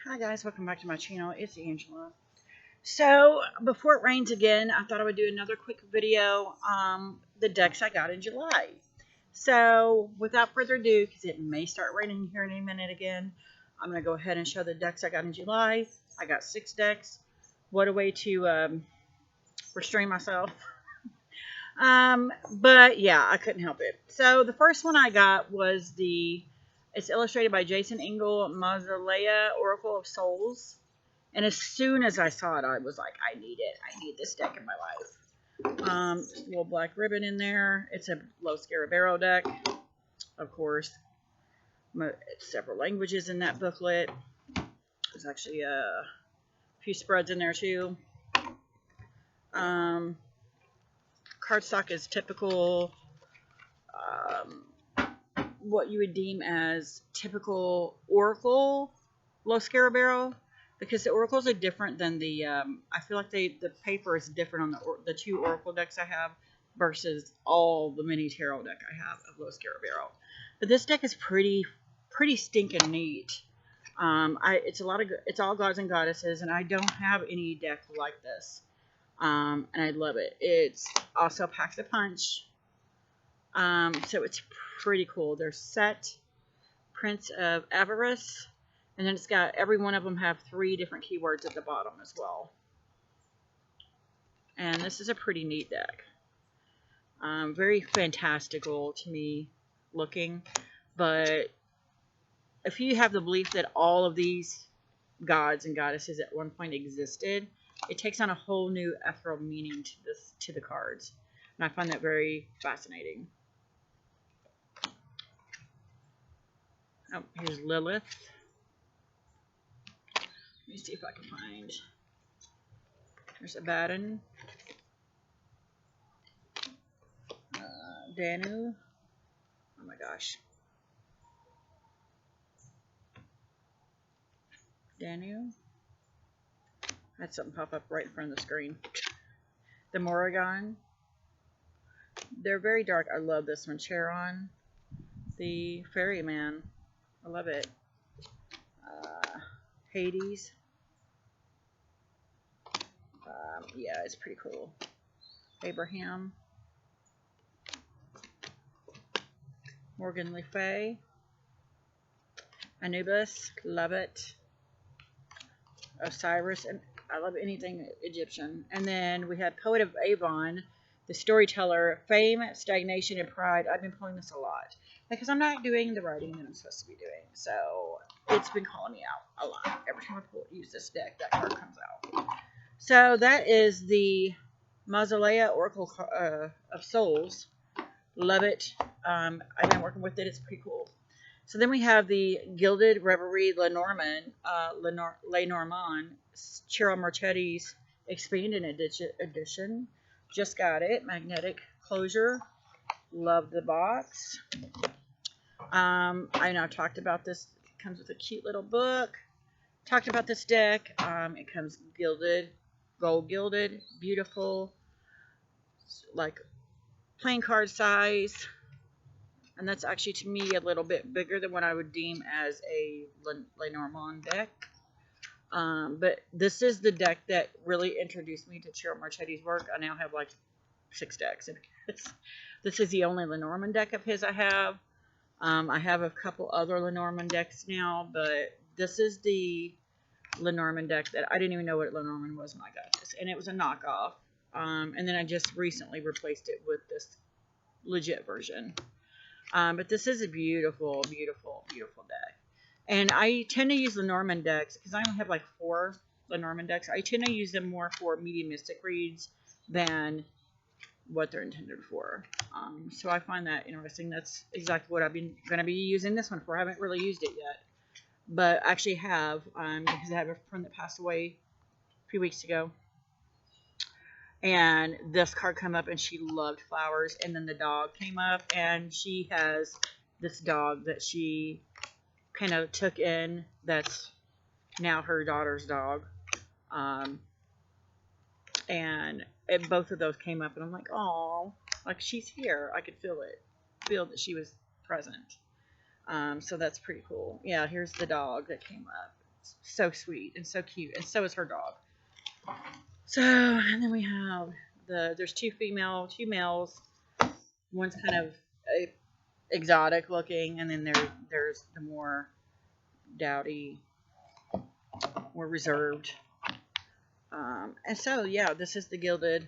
Hi guys, welcome back to my channel. It's Angela. So before it rains again, I thought I would do another quick video the decks I got in July. So without further ado, because it may start raining here in a minute again, I'm going to go ahead and show the decks I got in July. I got 6 decks. What a way to restrain myself. But yeah, I couldn't help it. So the first one I got was it's illustrated by Jason Engel, Mausolea, Oracle of Souls. And as soon as I saw it, I was like, I need it. I need this deck in my life. Little black ribbon in there. It's a low Scarabero deck, of course. It's several languages in that booklet. There's actually a few spreads in there too. Cardstock is typical, what you would deem as typical Oracle low Scarabero, because the Oracles are different than the, I feel like the paper is different on the 2 Oracle decks I have versus all the mini tarot deck I have of low Scarabero. But this deck is pretty stinking neat. It's all gods and goddesses, and I don't have any deck like this. And I love it. It's also packs a punch. So it's pretty cool. There's Set, Prince of Avarice, and then it's got, every one of them have 3 different keywords at the bottom as well. And this is a pretty neat deck. Very fantastical to me looking. But if you have the belief that all of these gods and goddesses at one point existed, it takes on a whole new ethereal meaning to the cards. And I find that very fascinating. Oh, here's Lilith. Let me see if I can find. There's Abaddon. Danu. Oh my gosh. Danu. I had something pop up right in front of the screen. The Morrigan. They're very dark. I love this one. Charon. The Ferryman. I love it. Hades. Yeah, it's pretty cool. Abraham. Morgan Le Fay. Anubis. Love it. Osiris. And I love anything Egyptian. And then we have Poet of Avon, the storyteller, Fame, Stagnation, and Pride. I've been pulling this a lot because I'm not doing the writing that I'm supposed to be doing. So it's been calling me out a lot. Every time I use this deck, that card comes out. So that is the Mausolea Oracle of Souls. Love it. I've been working with it. It's pretty cool. So then we have the Gilded Reverie Lenormand, Cheryl Marchetti's Expanded Edition. Just got it. Magnetic closure. Love the box. I know I talked about this. It comes with a cute little book. Talked about this deck. It comes gilded, gold gilded, beautiful, like playing card size. And that's actually, to me, a little bit bigger than what I would deem as a Lenormand deck. But this is the deck that really introduced me to Cheryl Marchetti's work. I now have like 6 decks. This is the only Lenormand deck of his I have. I have a couple other Lenormand decks now, but this is the Lenormand deck that I didn't even know what Lenormand was when I got this. And it was a knockoff. And then I just recently replaced it with this legit version. But this is a beautiful, beautiful, beautiful deck. And I tend to use Lenormand decks because I only have like 4 Lenormand decks. I tend to use them more for medium mystic reads than what they're intended for. So I find that interesting. That's exactly what I've been going to be using this one for. I haven't really used it yet, but I actually have, because I have a friend that passed away a few weeks ago. And this card came up, and she loved flowers. And then the dog came up, and she has this dog that she kind of took in. That's now her daughter's dog. And both of those came up, and I'm like, oh, like she's here. I could feel it, feel that she was present. So that's pretty cool. Yeah, here's the dog that came up. so sweet and so cute, and so is her dog. So, and then we have there's two males. One's kind of exotic looking, and then there's the more dowdy, more reserved. And so, yeah, this is the Gilded,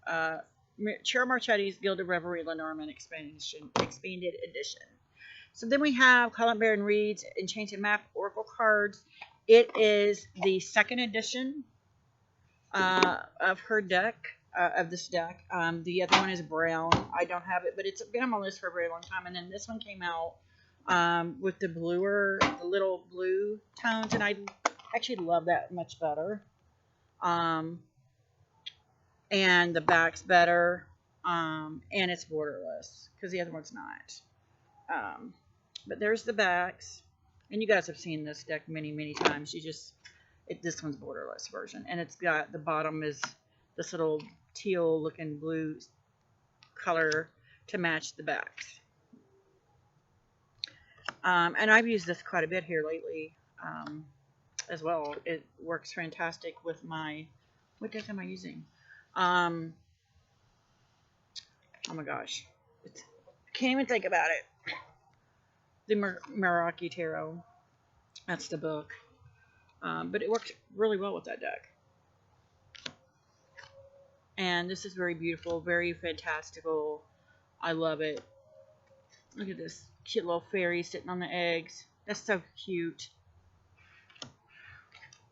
Cheryl Marchetti's Gilded Reverie Lenormand expanded edition. So then we have Colin Baron Reed's Enchanted Map Oracle cards. It is the second edition of her deck, of this deck. The other one is brown. I don't have it, but it's been on my list for a very long time. And then this one came out with the little blue tones, and I actually love that much better. And the back's better, and it's borderless, because the other one's not. But there's the backs, and you guys have seen this deck many times. This one's borderless version, and it's got, the bottom is this little teal looking blue color to match the backs. And I've used this quite a bit here lately, as well. It works fantastic with what deck am I using? Oh my gosh, I can't even think about it. The Meraki Tarot, that's the book. But it works really well with that deck. And this is very beautiful, very fantastical. I love it. Look at this cute little fairy sitting on the eggs. That's so cute.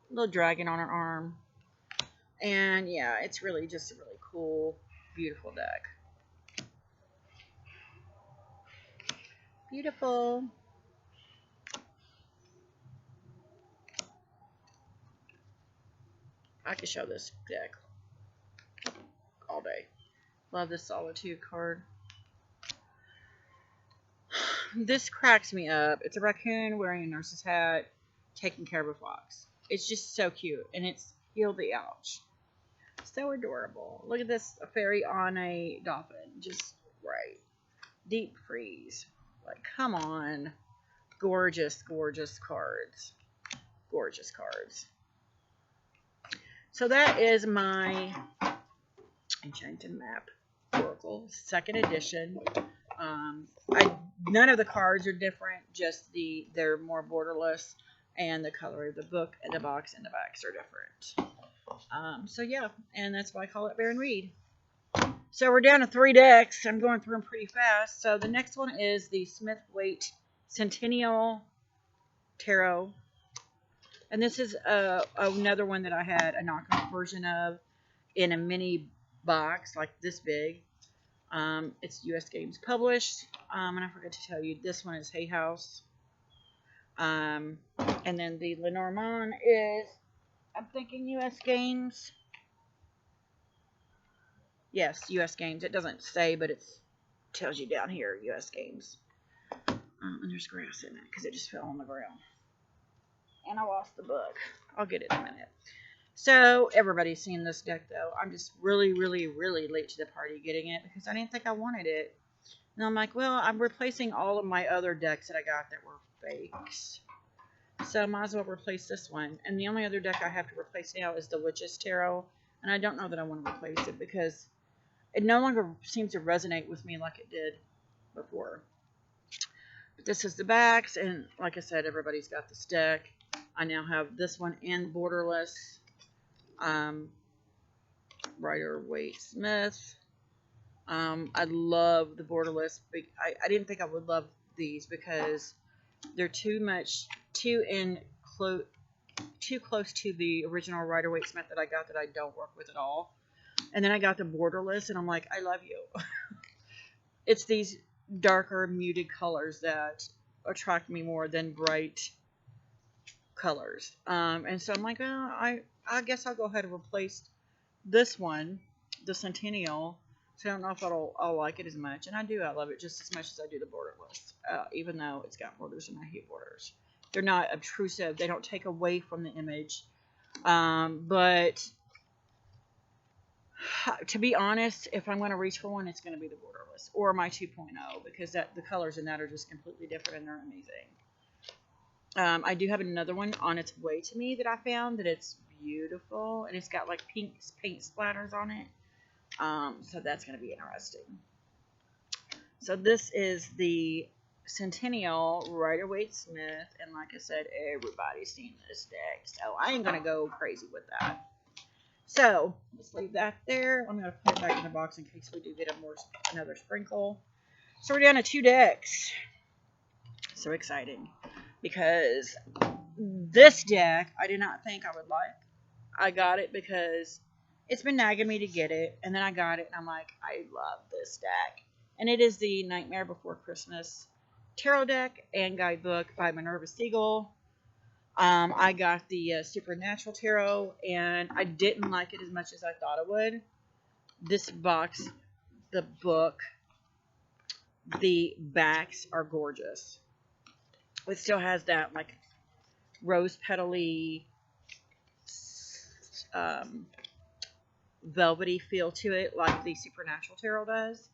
Little dragon on her arm. And yeah, it's really just a really cool, beautiful deck. Beautiful. I could show this deck all day. Love this Solitude card. This cracks me up. It's a raccoon wearing a nurse's hat, taking care of a fox. It's just so cute, and it's Heal the Ouch. So adorable. Look at this, a fairy on a dolphin. Just right. Deep freeze. Like, come on. Gorgeous, gorgeous cards. Gorgeous cards. So that is my Enchanted Map Oracle, second edition. None of the cards are different, just they're more borderless, and the color of the book and the box and the backs are different. So yeah, and that's why I call it Baron Reed. So we're down to 3 decks. I'm going through them pretty fast. So the next one is the Smith-Waite Centennial Tarot. And this is another one that I had a knockoff version of in a mini box like this big. It's US Games published. And I forgot to tell you, this one is Hay House. And then the Lenormand is, I'm thinking US Games. Yes, US Games. It doesn't say, but it tells you down here, US Games. And there's grass in it because it just fell on the ground. And I lost the book. I'll get it in a minute. So, everybody's seen this deck, though. I'm just really late to the party getting it because I didn't think I wanted it. And I'm like, well, I'm replacing all of my other decks that I got that were fakes. So, I might as well replace this one. And the only other deck I have to replace now is the Witch's Tarot. And I don't know that I want to replace it because it no longer seems to resonate with me like it did before. But this is the backs, and like I said, everybody's got this deck. I now have this one in borderless. Rider-Waite Smith. I love the borderless. I didn't think I would love these because they're too close to the original Rider-Waite Smith that I got that I don't work with at all. And then I got the borderless, and I'm like, I love you. It's these darker, muted colors that attract me more than bright colors. And so I'm like, well, I guess I'll go ahead and replace this one, the Centennial. So I don't know if I'll like it as much. And I do. I love it just as much as I do the borderless. Even though it's got borders, and I hate borders. They're not obtrusive. They don't take away from the image. But to be honest, if I'm going to reach for one, it's going to be the borderless or my 2.0 because the colors in that are just completely different and they're amazing. I do have another one on its way to me that I found that it's beautiful, and it's got like pink paint splatters on it. So that's going to be interesting. So this is the Centennial Rider-Waite-Smith, and like I said, everybody's seen this deck, so I ain't going to go crazy with that. So let's leave that there. I'm going to put it back in the box in case we do get another sprinkle. So we're down to 2 decks. So exciting, because this deck I did not think I would like. I got it because it's been nagging me to get it, and then I got it, and I'm like, I love this deck. And it is the Nightmare Before Christmas Tarot deck and guidebook by Minerva Siegel. I got the Supernatural Tarot, and I didn't like it as much as I thought I would. This box, the book, the backs are gorgeous. It still has that like rose petally velvety feel to it, like the Supernatural Tarot does.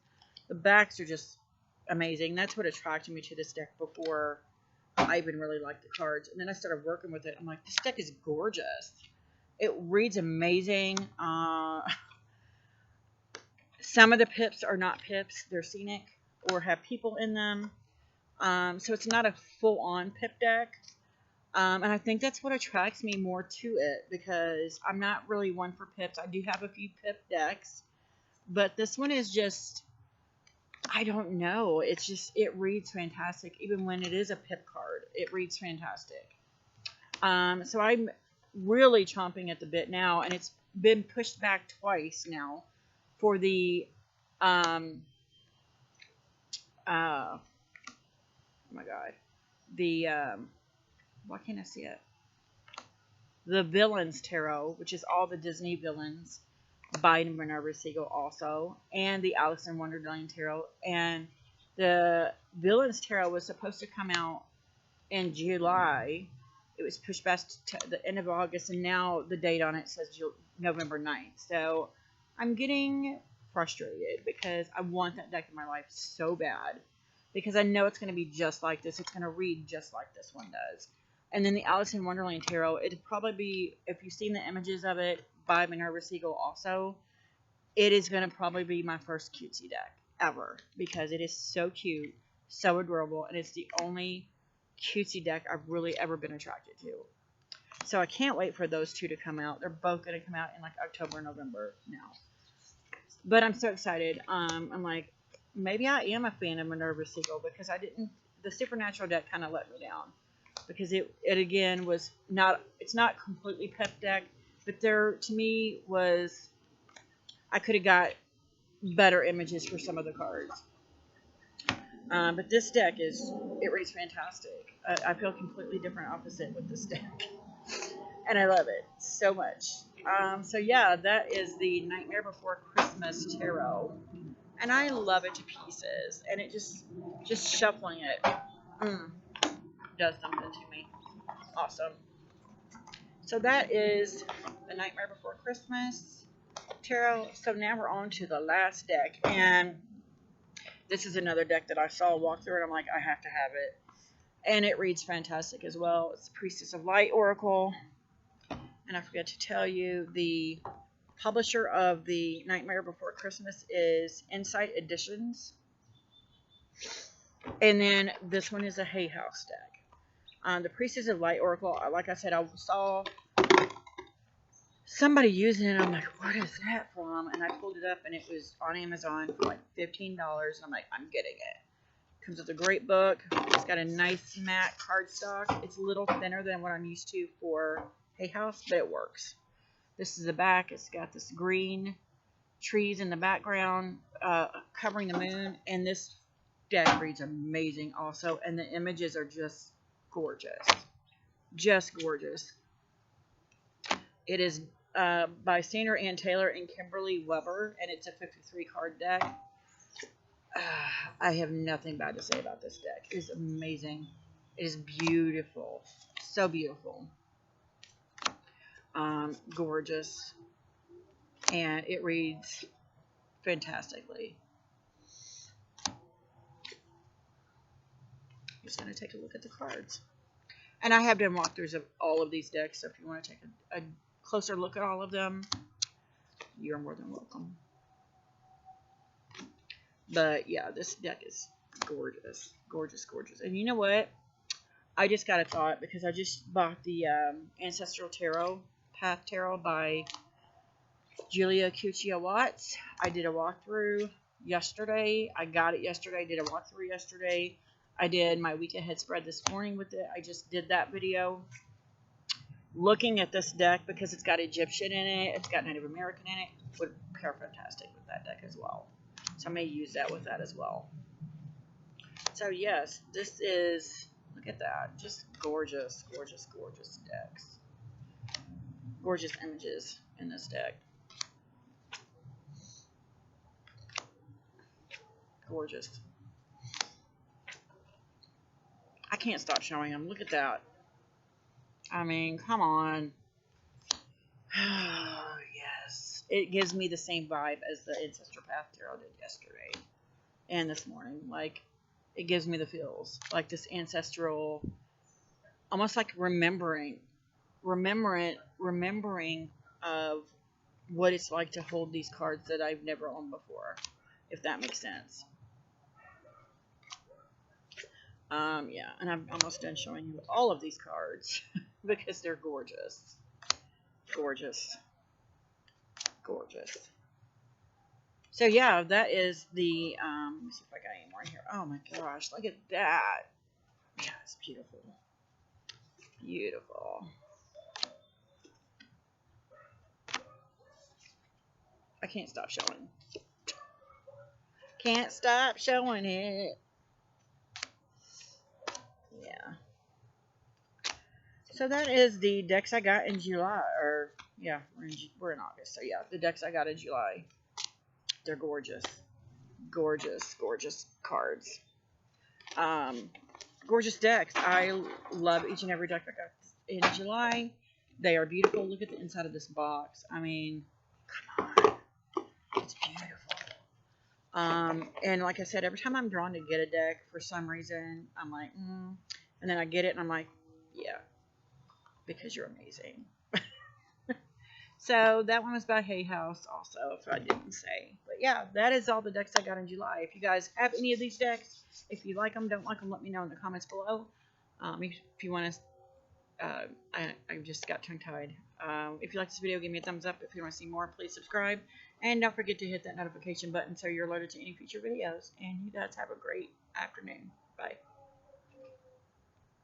The backs are just amazing. That's what attracted me to this deck before I even really liked the cards. And then I started working with it. I'm like, this deck is gorgeous. It reads amazing. Some of the pips are not pips. They're scenic or have people in them. So it's not a full-on pip deck. And I think that's what attracts me more to it, because I'm not really one for pips. I do have a few pip decks, but this one is just, I don't know. It's just, it reads fantastic. Even when it is a pip card, it reads fantastic. So I'm really chomping at the bit now, and it's been pushed back twice now for the, oh my God, the, why can't I see it? The Villains Tarot, which is all the Disney villains by Minerva Siegel also, and the Alice in Wonderland Tarot. And the Villains Tarot was supposed to come out in July. It was pushed back to the end of August, and now the date on it says November 9th. So I'm getting frustrated because I want that deck in my life so bad, because I know it's going to be just like this. It's going to read just like this one does. And then the Alice in Wonderland Tarot, it'd probably be, if you've seen the images of it by Minerva Siegel also, it is going to probably be my first cutesy deck ever, because it is so cute, so adorable, and it's the only cutesy deck I've really ever been attracted to. So I can't wait for those two to come out. They're both going to come out in like October, November now. But I'm so excited. I'm like, maybe I am a fan of Minerva Siegel, because the Supernatural deck kind of let me down. Because it again was not, it's not completely pep deck, but there, to me, was, I could have got better images for some of the cards. But this deck it reads fantastic. I feel completely different opposite with this deck. And I love it so much. So yeah, that is the Nightmare Before Christmas Tarot. And I love it to pieces. And it just shuffling it does something to me. Awesome. So that is the Nightmare Before Christmas Tarot. So now we're on to the last deck. And this is another deck that I saw walk through, and I'm like, I have to have it. And it reads fantastic as well. It's Priestess of Light Oracle. And I forgot to tell you, the publisher of the Nightmare Before Christmas is Insight Editions. And then this one is a Hay House deck. The Priestess of Light Oracle, like I said, I saw somebody using it. I'm like, what is that from? And I pulled it up, and it was on Amazon for like $15. And I'm like, I'm getting it. Comes with a great book. It's got a nice matte cardstock. It's a little thinner than what I'm used to for Hay House, but it works. This is the back. It's got this green trees in the background covering the moon. And this deck reads amazing also. And the images are just gorgeous. Just gorgeous. It is by Sandra Ann Taylor and Kimberly Weber, and it's a 53 card deck. I have nothing bad to say about this deck. It is amazing. It is beautiful. So beautiful. Gorgeous. And it reads fantastically. I'm just going to take a look at the cards. And I have done walkthroughs of all of these decks, so if you want to take a closer look at all of them, you're more than welcome. But yeah, this deck is gorgeous. Gorgeous, gorgeous. And you know what? I just got a thought because I just bought the Ancestral Tarot, Path Tarot by Julia Cuccia Watts. I did a walkthrough yesterday. I got it yesterday. I did a walkthrough yesterday. I did my week ahead spread this morning with it. I just did that video. Looking at this deck, because it's got Egyptian in it, it's got Native American in it, would pair fantastic with that deck as well. So I may use that with that as well. So yes, this is, look at that, just gorgeous, gorgeous, gorgeous decks. Gorgeous images in this deck. Gorgeous. I can't stop showing them. Look at that. I mean, come on. Yes. It gives me the same vibe as the Ancestor Path Tarot did yesterday and this morning. Like, it gives me the feels. Like this ancestral, almost like remembering of what it's like to hold these cards that I've never owned before, if that makes sense. Yeah, and I'm almost done showing you all of these cards because they're gorgeous. Gorgeous. Gorgeous. So yeah, that is the, let me see if I got any more in here. Oh my gosh, look at that. Yeah, it's beautiful. Beautiful. I can't stop showing. Can't stop showing it. Yeah. So that is the decks I got in July, or yeah, we're in August. So yeah, the decks I got in July. They're gorgeous, gorgeous, gorgeous cards. Gorgeous decks. I love each and every deck I got in July. They are beautiful. Look at the inside of this box. I mean, come on, it's beautiful. And like I said, every time I'm drawn to get a deck, for some reason, I'm like, and then I get it, and I'm like, yeah, because you're amazing. So that one was by Hay House also, if I didn't say. But yeah, that is all the decks I got in July. If you guys have any of these decks, if you like them, don't like them, let me know in the comments below. If you want to, I just got tongue-tied. If you like this video, give me a thumbs up. If you want to see more, please subscribe. And don't forget to hit that notification button so you're alerted to any future videos. And you guys have a great afternoon. Bye.